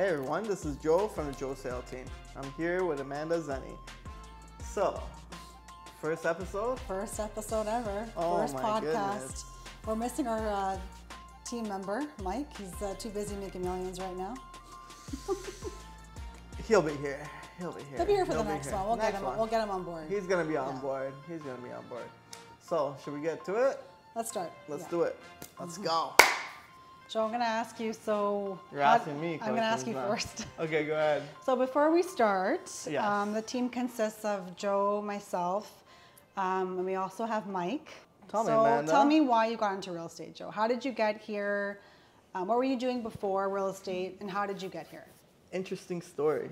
Hey everyone, this is Joe from the Joe Sale team. I'm here with Amanda Zeni. So, first episode? First episode ever. Oh, first my podcast. goodness. We're missing our team member, Mike. He's too busy making millions right now. He'll be here. He'll be here for the next one. We'll get him on board. He's gonna be on board. He's gonna be on board. So, should we get to it? Let's start. Let's do it. Let's go. Joe, I'm going to ask you, You're asking me I'm going to ask you now. first. Okay, go ahead. So before we start, Yes. the team consists of Joe, myself, and we also have Mike. Tell me, Amanda. Tell me why you got into real estate, Joe. How did you get here? What were you doing before real estate, and how did you get here? Interesting story.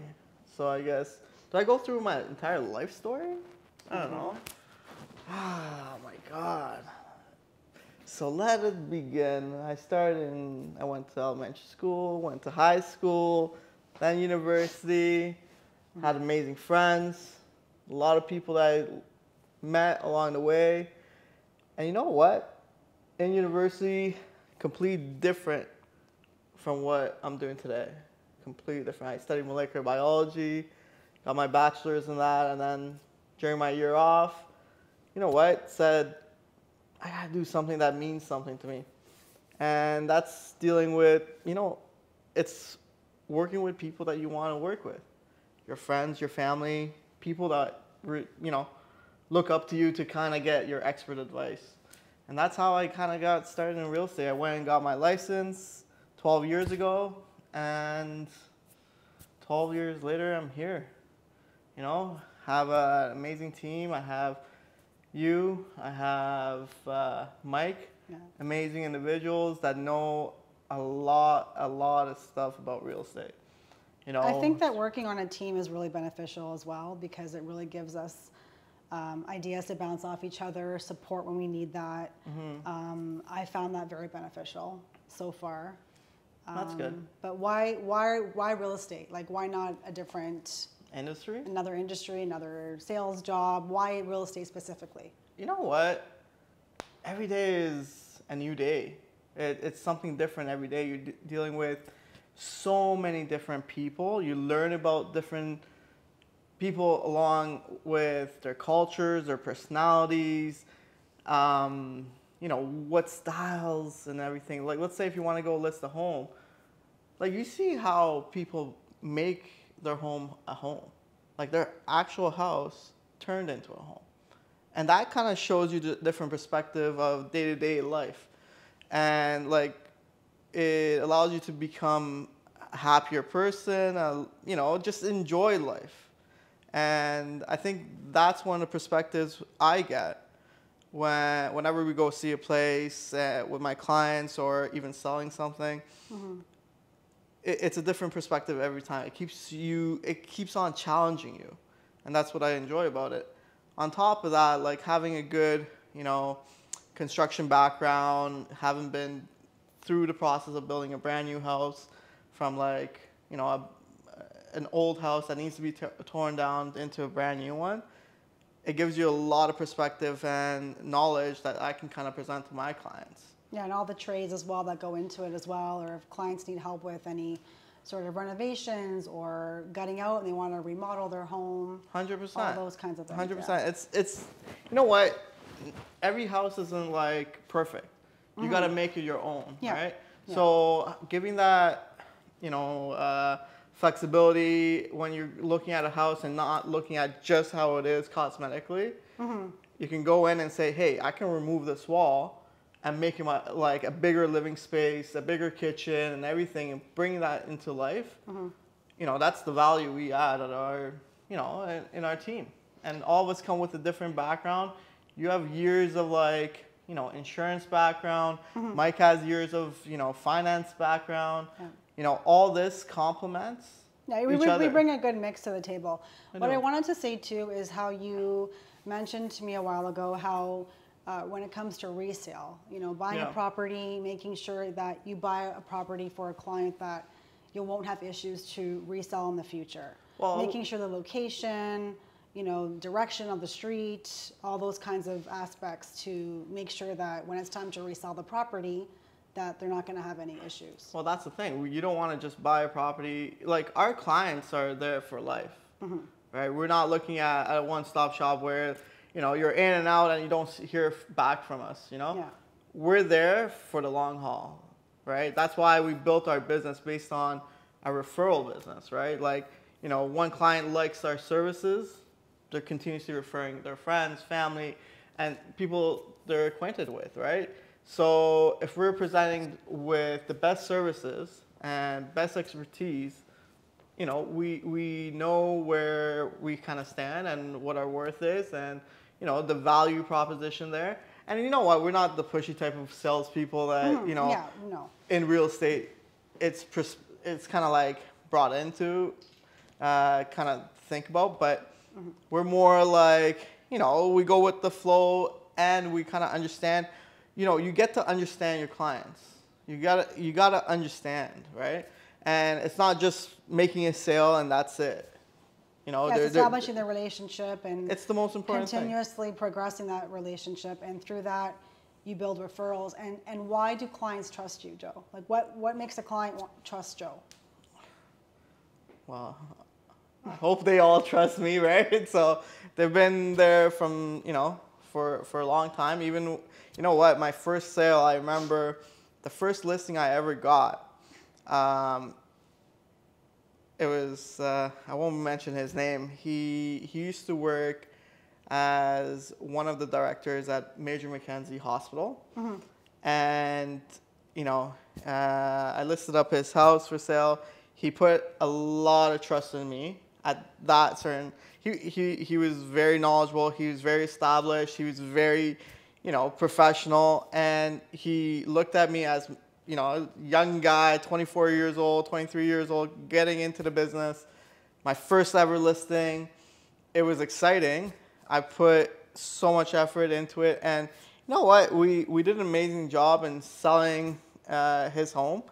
So I guess, do I go through my entire life story? I don't know. Oh my God. So let it begin. I went to elementary school, went to high school, then university, had amazing friends, a lot of people that I met along the way. And you know what? In university, completely different from what I'm doing today. Completely different. I studied molecular biology, got my bachelor's in that, and then during my year off, you know what? Said, I gotta do something that means something to me. And that's dealing with, it's working with people that you want to work with. Your friends, your family, people that, look up to you to kind of get your expert advice. And that's how I kind of got started in real estate. I went and got my license 12 years ago, and 12 years later, I'm here. Have an amazing team. I have you, I have Mike, amazing individuals that know a lot of stuff about real estate. I think that working on a team is really beneficial as well, because it really gives us ideas to bounce off each other, support when we need that. Mm-hmm. I found that very beneficial so far. That's good. But why real estate? Like, why not a different industry? Another industry, another sales job. Why real estate specifically? You know what? Every day is a new day. It's something different every day. You're dealing with so many different people. You learn about different people along with their cultures, their personalities, what styles and everything. Like, let's say if you want to go list a home, like, you see how people make their home a home, like their actual house turned into a home. And that kind of shows you the different perspective of day-to-day life. And like, it allows you to become a happier person, just enjoy life. And I think that's one of the perspectives I get whenever we go see a place with my clients or even selling something. Mm-hmm. It's a different perspective every time. It keeps on challenging you. And that's what I enjoy about it. On top of that, like having a good, construction background, having been through the process of building a brand new house from an old house that needs to be torn down into a brand new one, it gives you a lot of perspective and knowledge that I can kind of present to my clients. Yeah, and all the trades as well that go into it as well, or if clients need help with any sort of renovations or gutting out and they want to remodel their home. 100%. All those kinds of things. 100%. Yeah. It's you know what? Every house isn't like perfect. You mm-hmm. got to make it your own, right? Yeah. So giving that, flexibility when you're looking at a house and not looking at just how it is cosmetically, mm-hmm. you can go in and say, hey, I can remove this wall and make it like a bigger living space, a bigger kitchen and everything, and bring that into life. Mm-hmm. That's the value we add at our, in our team. And all of us come with a different background. You have years of insurance background. Mm-hmm. Mike has years of, finance background. Yeah. All this complements each other. We bring a good mix to the table. What I wanted to say too is how you mentioned to me a while ago how when it comes to resale, buying a property, making sure that you buy a property for a client that you won't have issues to resell in the future. Well, making sure the location, direction of the street, all those kinds of aspects to make sure that when it's time to resell the property, that they're not going to have any issues. Well, that's the thing. You don't want to just buy a property. Like, our clients are there for life, right? We're not looking at a one-stop shop where, you know, you're in and out and you don't hear back from us, you know? Yeah. We're there for the long haul, right? That's why we built our business based on a referral business, right? Like, you know, one client likes our services, they're continuously referring their friends, family, and people they're acquainted with, right? So if we're presenting with the best services and best expertise, you know, we know where we kind of stand and what our worth is, and, you know, the value proposition there. And you know what? We're not the pushy type of salespeople that, you know, in real estate, it's kind of like brought into, kind of think about, but we're more like, you know, we go with the flow and we kind of understand. You know, you get to understand your clients. You gotta understand, right? And it's not just making a sale and that's it. You know, it's establishing the relationship and it's the most important continuously progressing that relationship, and through that you build referrals. And why do clients trust you, Joe? Like, what makes a client trust Joe? Well, I hope they all trust me, right? So they've been there from, you know, for a long time. Even, you know what, my first sale, I remember the first listing I ever got. It was, I won't mention his name. He used to work as one of the directors at Major Mackenzie Hospital. And, you know, I listed up his house for sale. He put a lot of trust in me at that certain, he was very knowledgeable. He was very established. He was very, you know, professional. And he looked at me as, you know, young guy, 24 years old, 23 years old, getting into the business. My first ever listing. It was exciting. I put so much effort into it. And you know what? We did an amazing job in selling his home.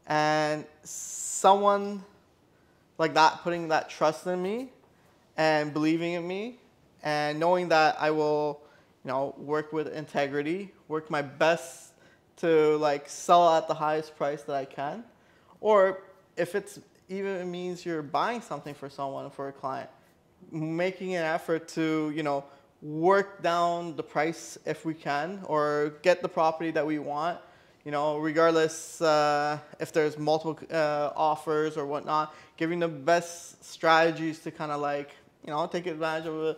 And someone like that, putting that trust in me and believing in me and knowing that I will, you know, work with integrity, work my best to like sell at the highest price that I can. Or if it's even means you're buying something for someone, for a client, making an effort to, you know, work down the price if we can, or get the property that we want, you know, regardless if there's multiple offers or whatnot, giving the best strategies to kind of like, you know, take advantage of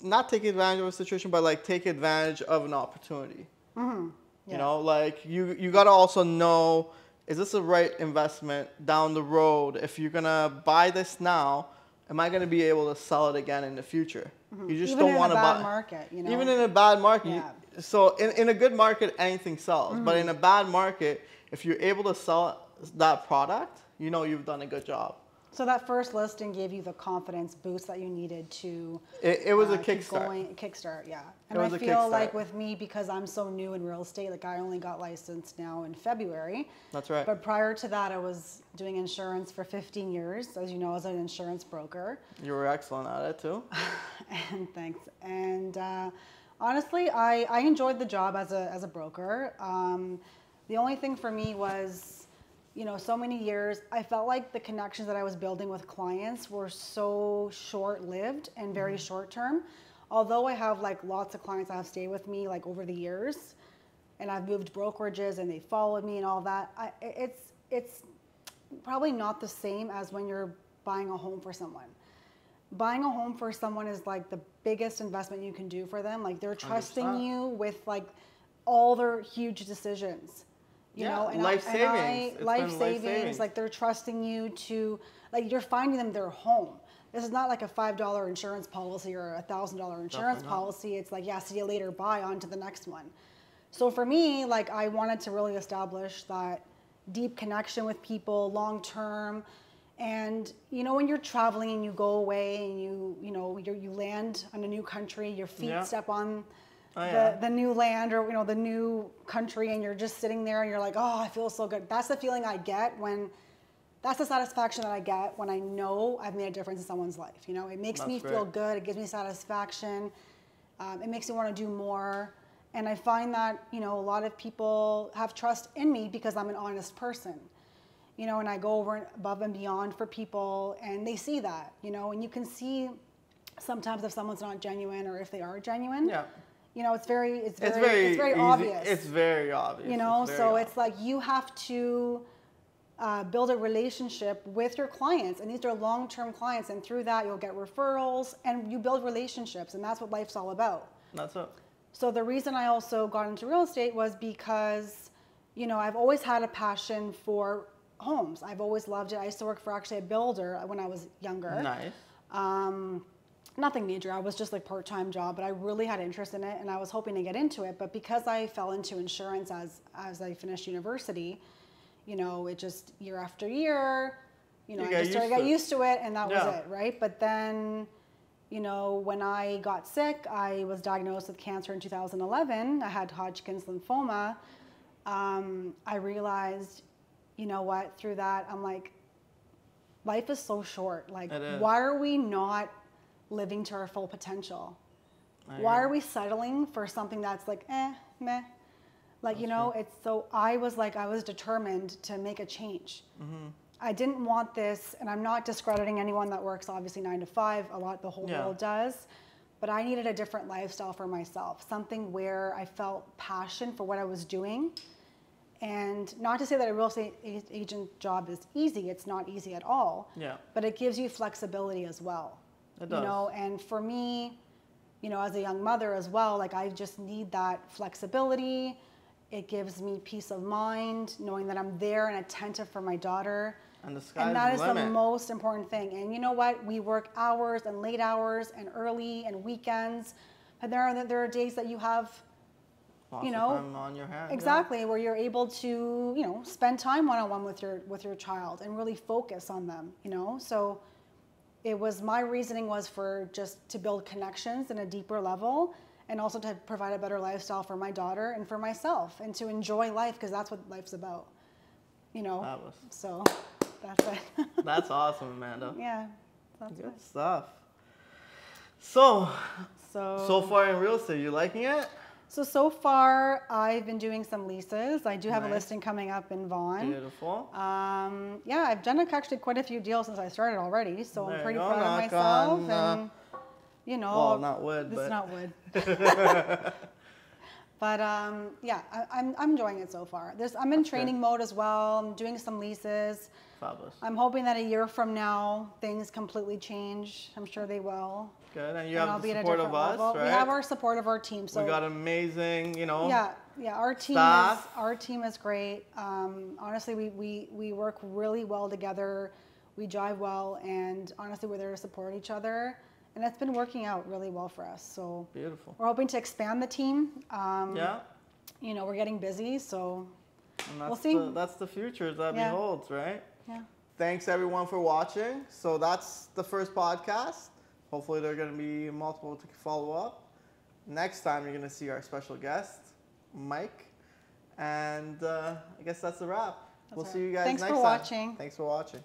not take advantage of a situation, but like take advantage of an opportunity. Yeah. You know, like you got to also know, is this the right investment down the road? If you're going to buy this now, am I going to be able to sell it again in the future? You just even don't want to buy. Even in a bad market, you know? Even in a bad market. Yeah. So in a good market, anything sells. But in a bad market, if you're able to sell that product, you know you've done a good job. So that first listing gave you the confidence boost that you needed to. It was a kickstart. Kickstart, yeah. And I feel like with me, because I'm so new in real estate, like I only got licensed now in February. That's right. But prior to that, I was doing insurance for 15 years, as you know, as an insurance broker. You were excellent at it too. And thanks. And honestly, I enjoyed the job as a broker. The only thing for me was, you know, so many years, I felt like the connections that I was building with clients were so short-lived and very short-term. Although I have like lots of clients that have stayed with me like over the years, and I've moved brokerages and they followed me and all that, it's probably not the same as when you're buying a home for someone. Buying a home for someone is like the biggest investment you can do for them. Like they're trusting 100%. you with like all their huge decisions. You know, and life savings. Life savings. Like they're trusting you to, like you're finding them their home. This is not like a $5 insurance policy or a $1,000 insurance policy. It's like, yeah, see you later, bye, on to the next one. So for me, like I wanted to really establish that deep connection with people long term. And you know, when you're traveling and you go away and you land on a new country, your feet step on the new land, or you know, the new country, and you're just sitting there and you're like, oh, I feel so good. That's the feeling I get when, that's the satisfaction that I get when I know I've made a difference in someone's life. You know, it makes me feel good. It gives me satisfaction. It makes me want to do more. And I find that, you know, a lot of people have trust in me because I'm an honest person, you know, and I go over above and beyond for people, and they see that, you know, and you can see sometimes if someone's not genuine or if they are genuine. Yeah. You know, it's very easy. obvious. It's very obvious. You know, so it's like you have to build a relationship with your clients, and these are long-term clients, and through that you'll get referrals, and you build relationships, and that's what life's all about. That's it. So the reason I also got into real estate was because, you know, I've always had a passion for homes. I've always loved it. I used to work for actually a builder when I was younger. Nice. Nothing major. I was just like part-time job, but I really had interest in it, and I was hoping to get into it. But because I fell into insurance as I finished university, you know, it just year after year, you know, I just started to get used to it, and that was it, right? But then, you know, when I got sick, I was diagnosed with cancer in 2011. I had Hodgkin's lymphoma. I realized, you know what, through that, I'm like, life is so short. Like, why are we not living to our full potential? Why are we settling for something that's like, meh? Like, you know, it's so, I was determined to make a change. Mm-hmm. I didn't want this, and I'm not discrediting anyone that works obviously 9 to 5, the whole world does, but I needed a different lifestyle for myself, something where I felt passion for what I was doing. And not to say that a real estate agent job is easy, it's not easy at all, but it gives you flexibility as well. It does. You know, and for me, you know, as a young mother as well, like I just need that flexibility. It gives me peace of mind, knowing that I'm there and attentive for my daughter. And the sky's and that is the most important thing. And you know what? We work hours and late hours and early and weekends. And there are days that you have, lots of time on your hands. Exactly, where you're able to, you know, spend time one-on-one with your child and really focus on them, you know? So it was, my reasoning was for just to build connections in a deeper level, and also to provide a better lifestyle for my daughter and for myself, and to enjoy life, because that's what life's about, you know? So that's it. That's awesome, Amanda. Yeah. That's good stuff. So far in real estate, you liking it? So far, I've been doing some leases. I do have a listing coming up in Vaughan. Beautiful. Yeah, I've done actually quite a few deals since I started already, so I'm pretty proud of myself. And you know, well, not wood, this is not wood. But yeah, I'm enjoying it so far. I'm in training mode as well. I'm doing some leases. Fabulous. I'm hoping that a year from now things completely change. I'm sure they will. Good, and you have the support of us, right? We have our support of our team. So we got amazing, you know. Yeah. Our team is great. Honestly, we work really well together. We jive well, and honestly, we're there to support each other. And it's been working out really well for us. So beautiful. We're hoping to expand the team. You know, we're getting busy, so we'll see. That's the future that beholds, right? Yeah. Thanks everyone for watching. So that's the first podcast. Hopefully there are going to be multiple to follow up. Next time you're going to see our special guest, Mike. And I guess that's a wrap. We'll see you guys next time. Thanks for watching. Thanks for watching.